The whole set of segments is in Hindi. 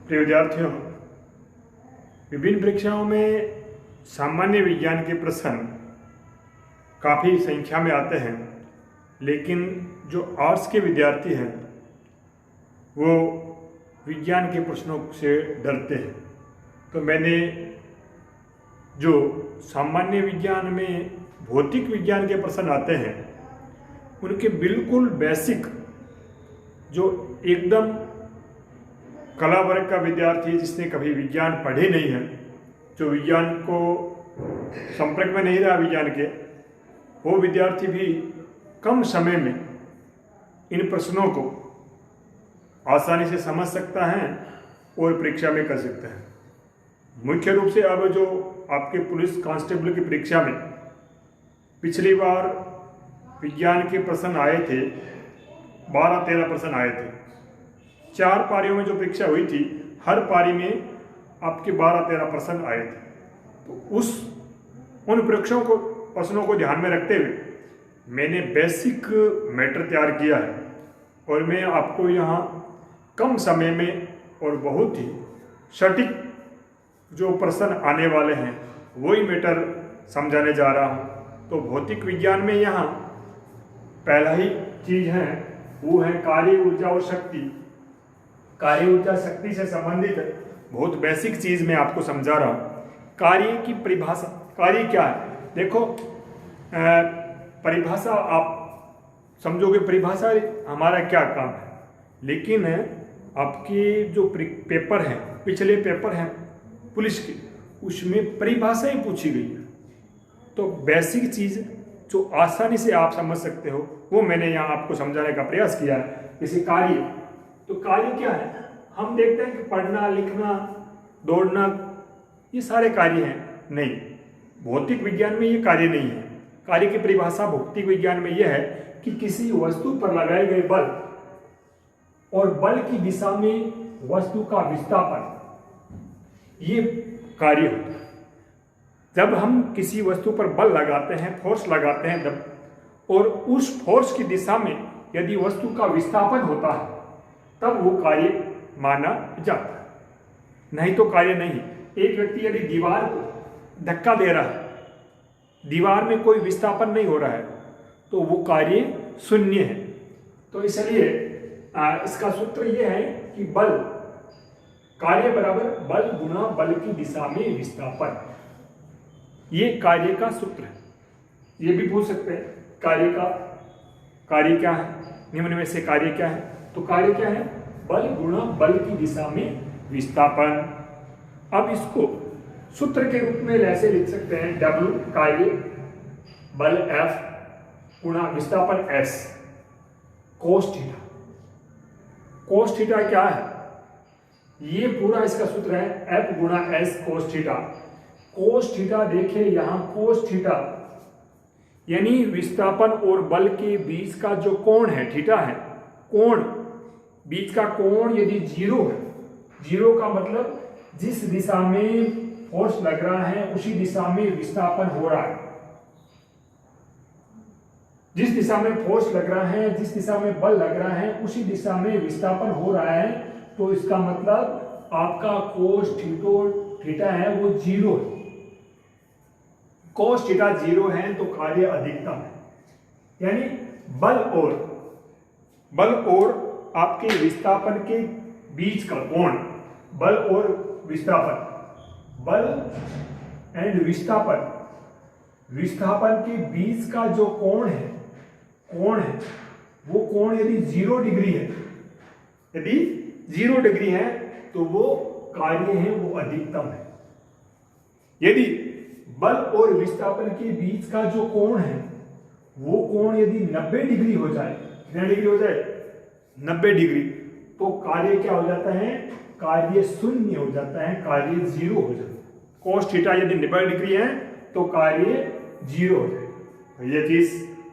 प्रिय विद्यार्थियों, विभिन्न परीक्षाओं में सामान्य विज्ञान के प्रश्न काफ़ी संख्या में आते हैं, लेकिन जो आर्ट्स के विद्यार्थी हैं वो विज्ञान के प्रश्नों से डरते हैं। तो मैंने जो सामान्य विज्ञान में भौतिक विज्ञान के प्रश्न आते हैं उनके बिल्कुल बेसिक, जो एकदम कला वर्ग का विद्यार्थी जिसने कभी विज्ञान पढ़े नहीं है, जो विज्ञान को संपर्क में नहीं रहा विज्ञान के, वो विद्यार्थी भी कम समय में इन प्रश्नों को आसानी से समझ सकता है और परीक्षा में कर सकता है। मुख्य रूप से अब जो आपके पुलिस कांस्टेबल की परीक्षा में पिछली बार विज्ञान के प्रश्न आए थे, 12-13 प्रश्न आए थे। 4 पारियों में जो परीक्षा हुई थी, हर पारी में आपके 12-13 प्रश्न आए थे। तो उन प्रश्नों को ध्यान में रखते हुए मैंने बेसिक मैटर तैयार किया है और मैं आपको यहाँ कम समय में और बहुत ही सटीक जो प्रश्न आने वाले हैं वही मैटर समझाने जा रहा हूँ। तो भौतिक विज्ञान में यहाँ पहला ही चीज है वो है कार्य, ऊर्जा और शक्ति। कार्य, ऊर्जा, शक्ति से संबंधित बहुत बेसिक चीज मैं आपको समझा रहा हूँ। कार्य की परिभाषा, कार्य क्या है? देखो, परिभाषा आप समझोगे परिभाषा हमारा क्या काम है, लेकिन आपके जो पेपर हैं, पिछले पेपर हैं पुलिस के, उसमें परिभाषाएं पूछी गई है। तो बेसिक चीज जो आसानी से आप समझ सकते हो वो मैंने यहाँ आपको समझाने का प्रयास किया है। जैसे कार्य, तो कार्य क्या है? हम देखते हैं कि पढ़ना, लिखना, दौड़ना, ये सारे कार्य हैं। नहीं, भौतिक विज्ञान में ये कार्य नहीं है। कार्य की परिभाषा भौतिक विज्ञान में यह है कि किसी वस्तु पर लगाए गए बल और बल की दिशा में वस्तु का विस्थापन, ये कार्य होता है। जब हम किसी वस्तु पर बल लगाते हैं, फोर्स लगाते हैं, और उस फोर्स की दिशा में यदि वस्तु का विस्थापन होता है तब वो कार्य माना जाता है, नहीं तो कार्य नहीं। एक व्यक्ति यदि दीवार को धक्का दे रहा है, दीवार में कोई विस्थापन नहीं हो रहा है, तो वो कार्य शून्य है। तो इसलिए इसका सूत्र यह है कि बल, कार्य बराबर बल गुना बल की दिशा में विस्थापन, ये कार्य का सूत्र है। ये भी पूछ सकते हैं कार्य क्या है, निम्न में से कार्य क्या है? तो कार्य क्या है? बल गुणा बल की दिशा में विस्थापन। अब इसको सूत्र के रूप में ऐसे लिख सकते हैं, W कार्य, बल F गुणा विस्थापन S, cos theta. Cos theta क्या है? ये पूरा इसका सूत्र है F गुणा S cos theta. Cos theta देखिए यहाँ, कोस थीटा यानी विस्थापन और बल के बीच का जो कोण है, थीटा है, कोण, बीच का कोण यदि 0 है, 0 का मतलब जिस दिशा में फोर्स लग रहा है उसी दिशा में विस्थापन हो रहा है। जिस दिशा में फोर्स लग रहा है, जिस दिशा में बल लग रहा है, उसी दिशा में विस्थापन हो रहा है। तो इसका मतलब आपका कोस थीटा है वो 0 है। कोस थीटा 0 है तो कार्य अधिकतम है, यानी बल और आपके विस्थापन के बीच का कोण, बल और विस्थापन, बल एंड विस्थापन, विस्थापन के बीच का जो कोण है वो कोण यदि 0 डिग्री है, यदि 0 डिग्री है तो वो कार्य है वो अधिकतम है। यदि बल और विस्थापन के बीच का जो कोण है वो कोण यदि 90 डिग्री हो जाए, कितना डिग्री हो जाए? 90 डिग्री, तो कार्य क्या हो जाता है? कार्य शून्य हो जाता है, कार्य 0 हो जाता है। कोस थीटा यदि 90 डिग्री है तो कार्य 0 हो जाए। ये चीज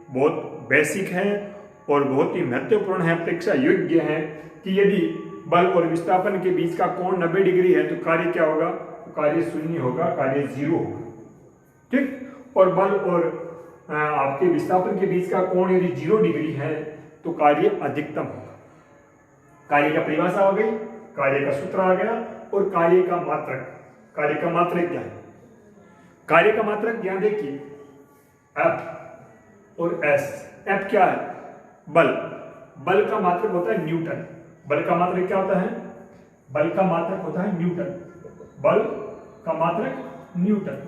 बहुत बेसिक है और बहुत ही महत्वपूर्ण है, परीक्षा योग्य है कि यदि बल और विस्थापन के बीच का कोण 90 डिग्री है तो कार्य क्या होगा? तो कार्य शून्य होगा, कार्य 0 होगा। ठीक, और बल और आपके विस्थापन के बीच का कोण यदि 0 डिग्री है तो कार्य अधिकतम होगा। कार्य का परिभाषा हो गई, कार्य का सूत्र आ गया। और कार्य का मात्रक, कार्य का मात्रक क्या है? कार्य का मात्रक यहाँ देखिए F और S। F क्या है? बल। बल का मात्रक होता है न्यूटन। बल का मात्रक क्या होता है? बल का मात्रक होता है न्यूटन। बल का मात्रक न्यूटन।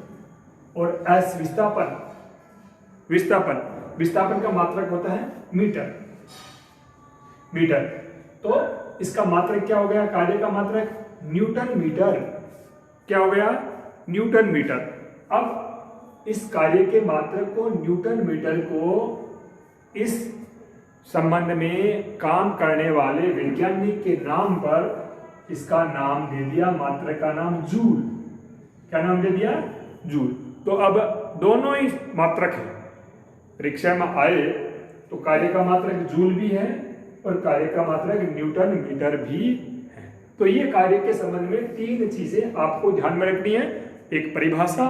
और S विस्थापन, विस्थापन, विस्थापन का मात्रक होता है मीटर। मीटर। तो इसका मात्रक क्या हो गया? कार्य का मात्रक न्यूटन मीटर। क्या हो गया? Newton metre. अब इस कार्य के मात्रक को, न्यूटन मीटर को, इस संबंध में काम करने वाले वैज्ञानिक के नाम पर इसका नाम दे दिया, मात्रक का नाम जूल। क्या नाम दे दिया? जूल। तो अब दोनों ही मात्रक है। परीक्षा में आए तो कार्य का मात्रक जूल भी है और कार्य का मात्रक न्यूटन मीटर भी है। तो ये कार्य के संबंध में तीन चीजें आपको ध्यान में रखनी है। एक परिभाषा,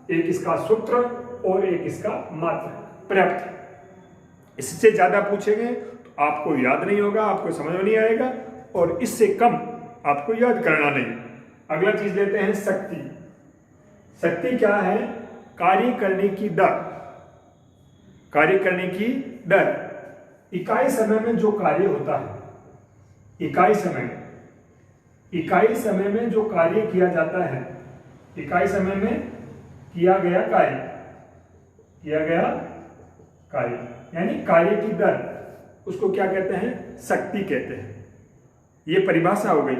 एक इसका सूत्र और एक इसका मात्रक। पर्याप्त है। इससे ज्यादा पूछेंगे तो आपको याद नहीं होगा, आपको समझ में नहीं आएगा, और इससे कम आपको याद करना नहीं। अगला चीज लेते हैं शक्ति। शक्ति क्या है? कार्य करने की दर। कार्य करने की दर। इकाई समय में जो कार्य होता है, इकाई समय में, इकाई समय में जो कार्य किया जाता है, इकाई समय में किया गया कार्य, किया गया कार्य, यानी कार्य की दर, उसको क्या कहते हैं? शक्ति कहते हैं। ये परिभाषा हो गई।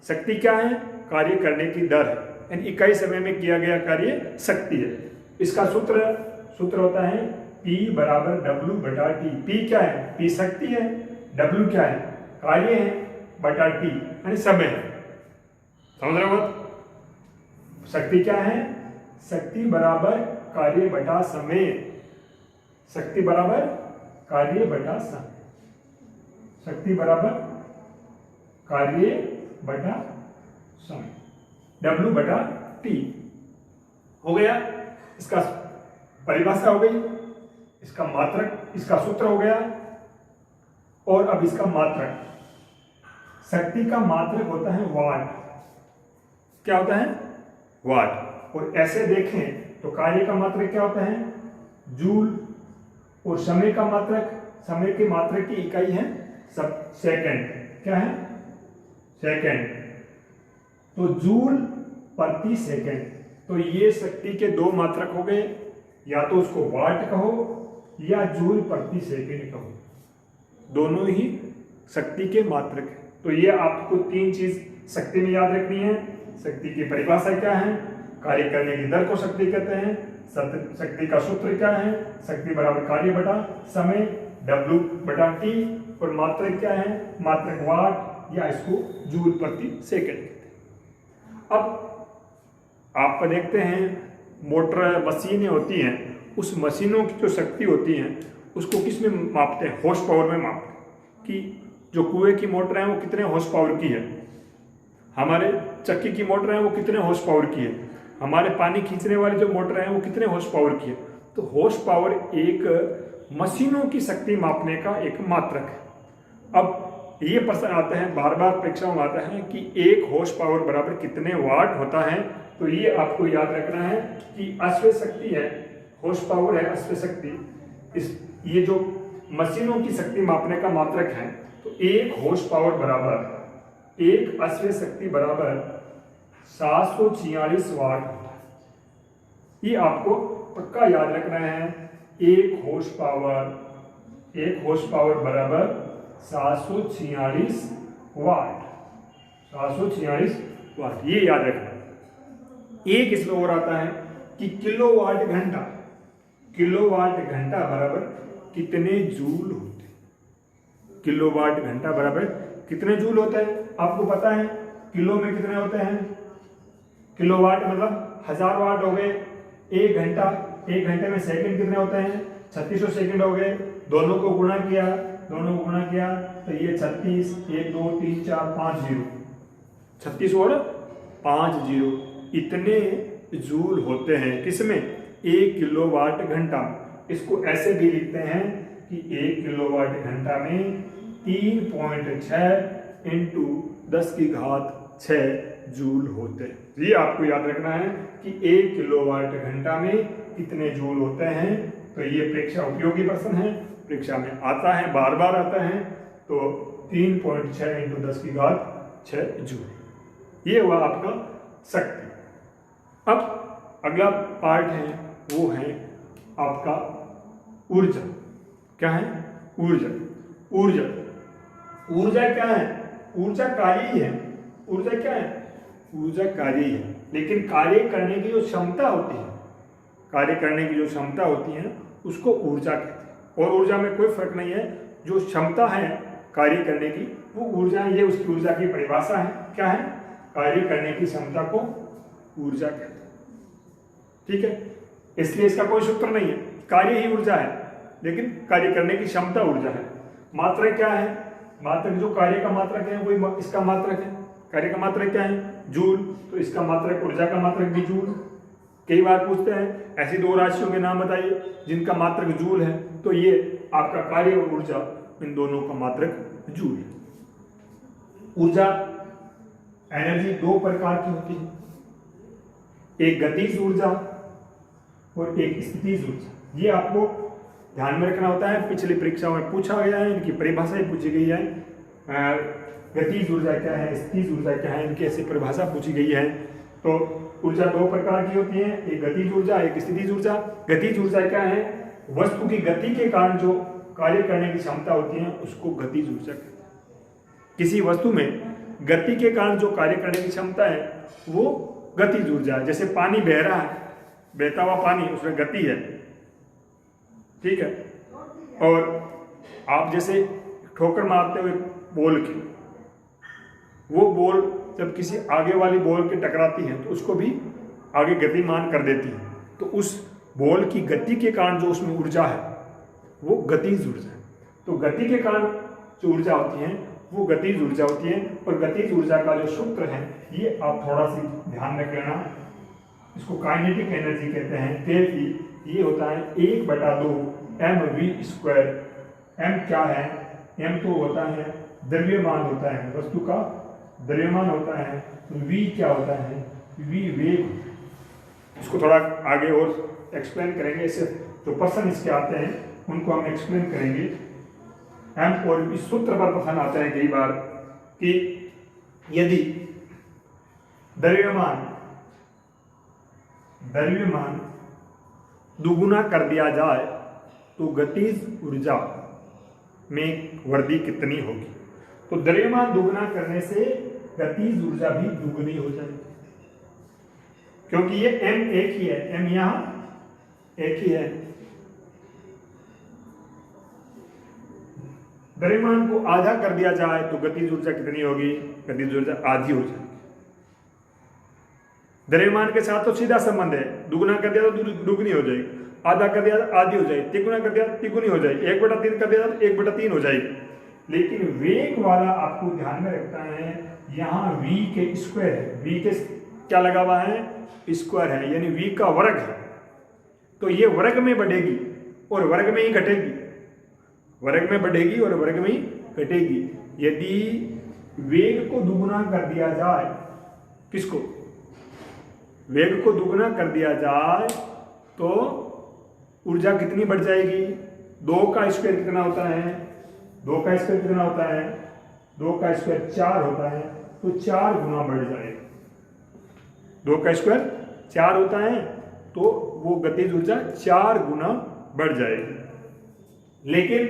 शक्ति क्या है? कार्य करने की दर है, यानी इकाई समय में किया गया कार्य शक्ति है। इसका सूत्र होता है P बराबर W बटा T। P क्या है? P शक्ति है। W क्या है? कार्य है, बटा T यानी समय है। समझ रहे हो? शक्ति क्या है? शक्ति बराबर कार्य बटा समय। शक्ति बराबर कार्य बटा समय। शक्ति बराबर कार्य बटा समय। W बटा T हो गया। इसका परिभाषा हो गई, इसका मात्रक, इसका सूत्र हो गया। और अब इसका मात्रक। शक्ति का मात्रक होता है वाट। क्या होता है? वाट। और ऐसे देखें तो कार्य का मात्रक क्या होता है? जूल। और समय का मात्रक, समय के मात्रक की इकाई है सब सेकंड। क्या है? सेकंड। तो जूल प्रति सेकंड। तो ये शक्ति के दो मात्रक हो गए, या तो उसको वाट कहो या जूल प्रति सेकंड कहो, दोनों ही शक्ति के मात्रक है। तो ये आपको तीन चीज शक्ति में याद रखनी है। शक्ति की परिभाषा क्या है? कार्य करने की दर को शक्ति कहते हैं। शक्ति का सूत्र क्या है? शक्ति बराबर कार्य बटा समय, W बटा T। और मात्रक क्या है? मात्रक वाट, या इसको जूल प्रति सेकंड कहते हैं। अब आप देखते हैं मोटर मशीनें होती हैं, उस मशीनों की जो शक्ति होती है उसको किस में मापते हैं? हॉर्स पावर में मापते हैं कि जो कुएं की मोटर है वो कितने हॉर्स पावर की है, हमारे चक्की की मोटर है वो कितने हॉर्स पावर की है, हमारे पानी खींचने वाली जो मोटर है वो कितने हॉर्स पावर की है। तो हॉर्स पावर एक मशीनों की शक्ति मापने का एक मात्रक है। अब ये प्रश्न आता है, बार बार परीक्षा में आता है कि एक हॉर्स पावर बराबर कितने वाट होता है। तो ये आपको याद रखना है कि अश्व शक्ति है, हॉर्स पावर है अश्व शक्ति, इस ये जो मशीनों की शक्ति मापने का मात्रक है। तो एक हॉर्स पावर बराबर, एक अश्व शक्ति बराबर 746 वाट होता है। ये आपको पक्का याद रखना है। एक हॉर्स पावर बराबर 746 वाट, 746 वाट, ये याद रखना है। एक इसमें और आता है कि किलोवाट घंटा, किलोवाट घंटा बराबर कितने जूल होते हैं। किलोवाट घंटा बराबर कितने जूल होते हैं? आपको पता है किलो में कितने होते हैं? किलोवाट मतलब 1000 वाट हो गए। एक घंटे में सेकंड कितने होते हैं? 3600 सेकंड हो गए। दोनों को गुणा किया तो ये 36, 1 2 3 4 5 0, 36 और 5 0 इतने जूल होते हैं। किसमें? 1 किलोवाट घंटा। इसको ऐसे भी लिखते हैं कि 1 किलोवाट घंटा में 3.6 इंटू 10 की घात 6 जूल होते हैं। ये आपको याद रखना है कि 1 किलोवाट घंटा में कितने जूल होते हैं। तो ये परीक्षा उपयोगी प्रश्न है, परीक्षा में आता है, बार बार आता है। तो 3.6 × 10 की घात 6 जूल, ये हुआ आपका शक्ति। अब अगला पार्ट है वो है आपका ऊर्जा। क्या है? ऊर्जा। ऊर्जा ऊर्जा क्या है? ऊर्जा कार्य ही है। ऊर्जा क्या है? ऊर्जा कार्य ही है, लेकिन कार्य करने की जो क्षमता होती है, कार्य करने की जो क्षमता होती है उसको ऊर्जा कहते हैं। और ऊर्जा में कोई फर्क नहीं है, जो क्षमता है कार्य करने की वो ऊर्जा है। ये उसकी ऊर्जा की परिभाषा है। क्या है? कार्य करने की क्षमता को ऊर्जा कहते हैं। ठीक है, इसलिए इसका कोई सूत्र नहीं है, कार्य ही ऊर्जा है, लेकिन कार्य करने की क्षमता ऊर्जा है। मात्रक क्या है? मात्रक जो कार्य का मात्रक है वही इसका मात्रक है। कार्य का मात्रक क्या है? जूल। तो इसका मात्रक, ऊर्जा का मात्रक भी जूल। कई बार पूछते हैं ऐसी दो राशियों के नाम बताइए जिनका मात्रक जूल है, तो ये आपका कार्य और ऊर्जा, इन दोनों का मात्रक जूल है। ऊर्जा, एनर्जी दो प्रकार की होती है, एक गतिज ऊर्जा और एक स्थितिज ऊर्जा। ये आपको ध्यान में रखना होता है, पिछली परीक्षाओं में पूछा गया है, इनकी परिभाषा ही पूछी गई है। गतिज ऊर्जा क्या है, स्थितिज ऊर्जा क्या है, इनकी ऐसी परिभाषा पूछी गई है। तो ऊर्जा दो प्रकार की होती है, एक गतिज ऊर्जा, एक स्थितिज ऊर्जा। गतिज ऊर्जा क्या है? वस्तु की गति के कारण जो कार्य करने की क्षमता होती है उसको गतिज ऊर्जा कहते हैं। किसी वस्तु में गति के कारण जो कार्य करने की क्षमता है वो गतिज ऊर्जा है। जैसे पानी बह रहा है, बहता हुआ पानी, उसमें गति है। ठीक है, और आप जैसे ठोकर मारते हुए बॉल की, वो बॉल जब किसी आगे वाली बॉल के टकराती है तो उसको भी आगे गतिमान कर देती है। तो उस बॉल की गति के कारण जो उसमें ऊर्जा है वो गतिज ऊर्जा है। तो गति के कारण जो ऊर्जा होती है वो गतिज ऊर्जा होती है। और गतिज ऊर्जा का जो सूत्र है ये आप थोड़ा सी ध्यान रख लेना, इसको काइनेटिक एनर्जी कहते हैं। ये होता है 1/2 mv²। m क्या है? m तो होता है द्रव्यमान होता है, वस्तु का द्रव्यमान होता है। तो v क्या होता है? v वेग। इसको थोड़ा आगे और एक्सप्लेन करेंगे, इससे जो प्रश्न इसके आते हैं उनको हम एक्सप्लेन करेंगे। m और इस सूत्र पर प्रश्न आते हैं कई बार कि यदि द्रव्यमान दुगुना कर दिया जाए तो गतिज ऊर्जा में वृद्धि कितनी होगी? तो द्रव्यमान दुगुना करने से गतिज ऊर्जा भी दुगुनी हो जाएगी, क्योंकि ये m एक ही है, m यहां एक ही है। द्रव्यमान को आधा कर दिया जाए तो गतिज ऊर्जा कितनी होगी? गतिज ऊर्जा आधी हो जाएगी। द्रव्यमान के साथ तो सीधा संबंध है, दुगुना कर दिया तो दुगुनी हो जाएगी, आधा कर दिया तो आधी हो जाएगी, तिगुना कर दिया तो तिगुनी हो जाएगी, 1/3 कर दिया तो 1/3 हो जाएगी। लेकिन वेग वाला आपको ध्यान में रखना है, यहाँ v के स्क्वायर है, v के क्या लगा हुआ है? स्क्वायर है, यानी v का वर्ग है। तो ये वर्ग में बढ़ेगी और वर्ग में ही घटेगी, वर्ग में बढ़ेगी और वर्ग में ही घटेगी। यदि वेग को दुगुना कर दिया जाए, किसको? वेग को दुगुना कर दिया जाए तो ऊर्जा कितनी बढ़ जाएगी? 2 का स्क्वायर कितना होता है? 2 का स्क्वायर कितना होता है? 2 का स्क्वायर 4 होता है, तो 4 गुना बढ़ जाएगा। 2 का स्क्वायर 4 होता है तो वो गतिज ऊर्जा 4 गुना बढ़ जाएगी। लेकिन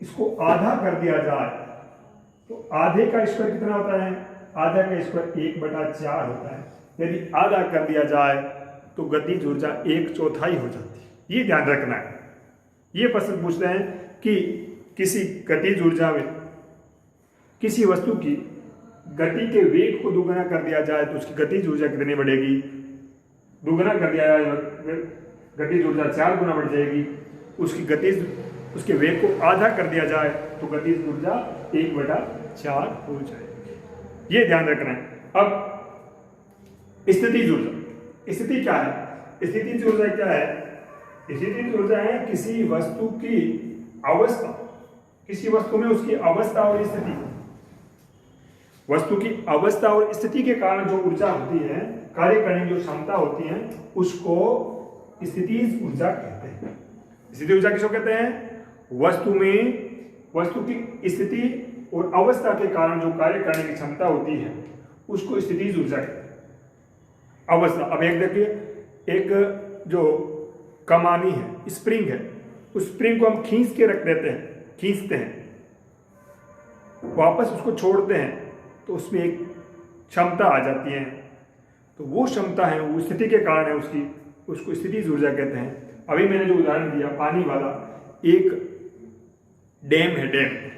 इसको आधा कर दिया जाए तो आधे का स्क्वायर कितना होता है? आधा का स्क्वायर 1/4 होता है। यदि आधा कर दिया जाए तो गतिज ऊर्जा 1/4 हो जाती है। ये ध्यान रखना है। ये प्रश्न पूछते हैं कि किसी गतिज ऊर्जा में किसी वस्तु की गति के वेग को दुगुना कर दिया जाए तो उसकी गतिज ऊर्जा कितनी बढ़ेगी? दुगुना कर दिया जाए गतिज ऊर्जा 4 गुना बढ़ जाएगी। उसके वेग को आधा कर दिया जाए तो गतिज ऊर्जा 1/4 हो जाएगी। ये ध्यान रखना है। अब स्थितिज ऊर्जा, स्थिति क्या है? स्थितिज ऊर्जा क्या है? स्थितिज ऊर्जा है किसी वस्तु की अवस्था, किसी वस्तु में उसकी अवस्था और स्थिति। वस्तु की अवस्था और स्थिति के कारण जो ऊर्जा होती है, कार्य करने की जो क्षमता होती है, उसको स्थितिज ऊर्जा कहते हैं। स्थिति ऊर्जा किसको कहते हैं? वस्तु की स्थिति और अवस्था के कारण जो कार्य करने की क्षमता होती है उसको स्थितिज ऊर्जा कहते हैं। अवस्था, अब एक देखिए, एक जो कमानी है, स्प्रिंग है, उस स्प्रिंग को हम खींच के रख देते हैं, खींचते हैं, वापस उसको छोड़ते हैं तो उसमें एक क्षमता आ जाती है, तो वो क्षमता है, वो स्थिति के कारण है उसकी, उसको स्थितिज ऊर्जा कहते हैं। अभी मैंने जो उदाहरण दिया पानी वाला, एक डैम है, डैम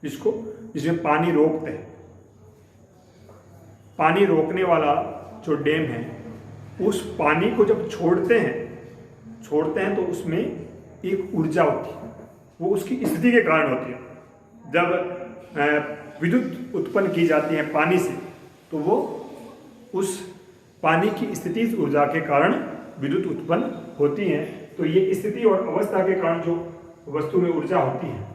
जिसमें पानी रोकते हैं, पानी रोकने वाला जो डैम है, उस पानी को जब छोड़ते हैं तो उसमें एक ऊर्जा होती है, वो उसकी स्थिति के कारण होती है। जब विद्युत उत्पन्न की जाती है पानी से, तो वो उस पानी की स्थितिज ऊर्जा के कारण विद्युत उत्पन्न होती है। तो ये स्थिति और अवस्था के कारण जो वस्तु में ऊर्जा होती है,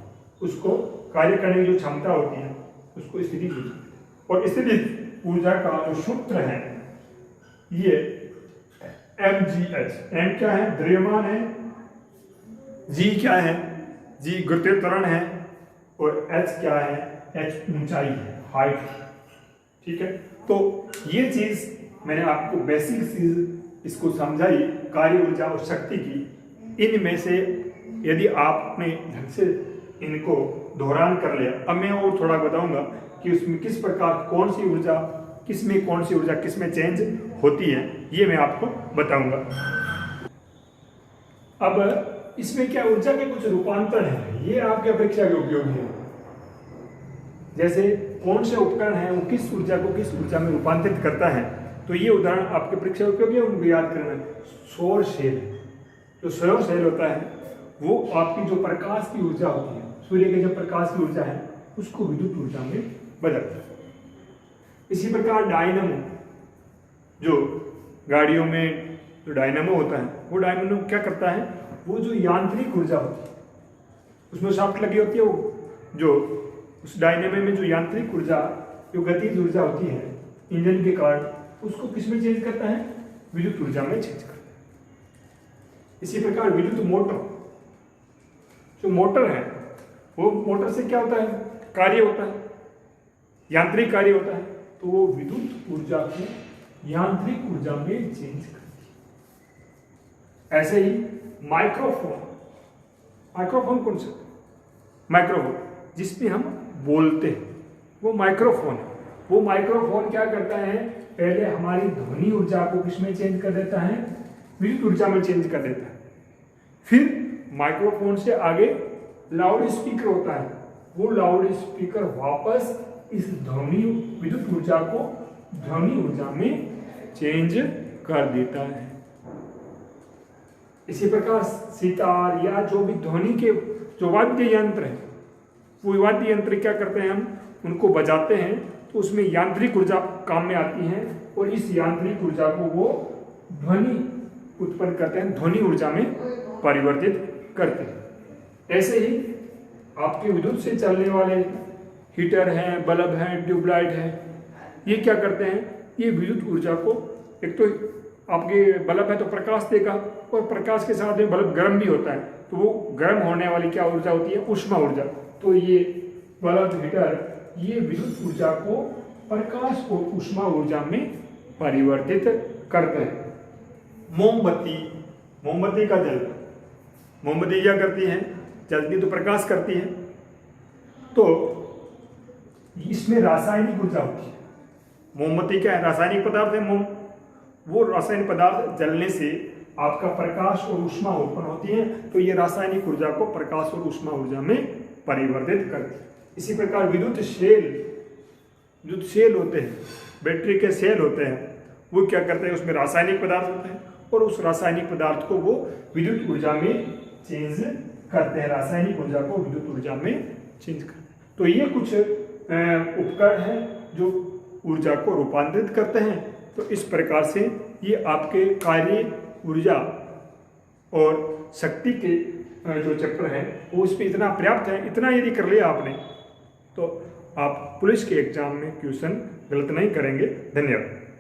उसको कार्य करने की जो क्षमता होती है, उसको स्थितिज ऊर्जा। और स्थितिज ऊर्जा का जो सूत्र है, ये mgh। m क्या है? द्रव्यमान है। g क्या है? g गुरुत्वीय त्वरण है। और h क्या है? h ऊंचाई है, हाइट। ठीक है, तो ये चीज मैंने आपको बेसिक चीज इसको समझाई, कार्य ऊर्जा और शक्ति की। इनमें से यदि आपने ढंग से इनको दोहरान कर लिया, अब मैं और थोड़ा बताऊंगा कि उसमें किस प्रकार कौन सी ऊर्जा किस में चेंज होती है, ये मैं आपको बताऊंगा। अब इसमें क्या ऊर्जा के कुछ रूपांतर हैं, ये आपके परीक्षा के उपयोगी है। जैसे कौन से उपकरण है वो किस ऊर्जा को किस ऊर्जा में रूपांतरित करता है, तो ये उदाहरण आपके परीक्षा उपयोगी है, उनको याद करना। सौर सेल, जो सौर सेल होता है वो आपकी जो प्रकाश की ऊर्जा होती है, सूर्य के जो प्रकाश की ऊर्जा है, उसको विद्युत ऊर्जा में बदलता है। इसी प्रकार डायनामो, जो गाड़ियों में जो डायनामो होता है, वो डायनामो क्या करता है, वो जो यांत्रिक ऊर्जा होती है, उसमें शाफ्ट लगी होती है, वो जो उस डायनामो में जो यांत्रिक ऊर्जा, जो गतिज ऊर्जा होती है इंजन के कारण, उसको किस में चेंज करता है? विद्युत ऊर्जा में चेंज करता है। इसी प्रकार विद्युत मोटर, जो मोटर है, वो मोटर से क्या होता है? कार्य होता है, यांत्रिक कार्य होता है, तो वो विद्युत ऊर्जा को यांत्रिक ऊर्जा में चेंज करती है। ऐसे ही माइक्रोफोन कौन सा? माइक्रोफोन, जिसमें हम बोलते हैं, वो माइक्रोफोन है। वो माइक्रोफोन क्या करता है? पहले हमारी ध्वनि ऊर्जा को किसमें चेंज कर देता है? विद्युत ऊर्जा में चेंज कर देता है। फिर माइक्रोफोन से आगे लाउड स्पीकर होता है, वो लाउड स्पीकर वापस इस ध्वनि विद्युत ऊर्जा को ध्वनि ऊर्जा में चेंज कर देता है। इसी प्रकार सितार या जो भी ध्वनि के जो वाद्य यंत्र है, वो वाद्य यंत्र क्या करते हैं? हम उनको बजाते हैं तो उसमें यांत्रिक ऊर्जा काम में आती है, और इस यांत्रिक ऊर्जा को वो ध्वनि उत्पन्न करते हैं, ध्वनि ऊर्जा में परिवर्तित करते हैं। ऐसे ही आपके विद्युत से चलने वाले हीटर हैं, बल्ब हैं, ट्यूबलाइट है, ये क्या करते हैं? ये विद्युत ऊर्जा को, एक तो आपके बल्ब है तो प्रकाश देगा, और प्रकाश के साथ में बल्ब गर्म भी होता है, तो वो गर्म होने वाली क्या ऊर्जा होती है? ऊष्मा ऊर्जा। तो ये बल्ब, हीटर, ये विद्युत ऊर्जा को प्रकाश और ऊष्मा ऊर्जा में परिवर्तित करते हैं। मोमबत्ती का जल, मोमबत्ती क्या करती है? जलती तो प्रकाश करती है, तो इसमें रासायनिक ऊर्जा होती है। मोमबत्ती क्या है? रासायनिक पदार्थ है मोम। वो रासायनिक पदार्थ जलने से आपका प्रकाश और ऊष्मा उत्पन्न होती है, तो ये रासायनिक ऊर्जा को प्रकाश और ऊष्मा ऊर्जा में परिवर्तित करती है। इसी प्रकार विद्युत सेल होते हैं, बैटरी के सेल होते हैं, वो क्या करते हैं? उसमें रासायनिक पदार्थ होते हैं, और उस रासायनिक पदार्थ को वो विद्युत ऊर्जा में चेंज करते हैं, रासायनिक ऊर्जा को विद्युत ऊर्जा में चेंज करते हैं। तो ये कुछ उपकरण हैं जो ऊर्जा को रूपांतरित करते हैं। तो इस प्रकार से ये आपके कार्य, ऊर्जा और शक्ति के जो चैप्टर है वो इसमें इतना पर्याप्त है। इतना यदि कर लिया आपने तो आप पुलिस के एग्जाम में क्वेश्चन गलत नहीं करेंगे। धन्यवाद।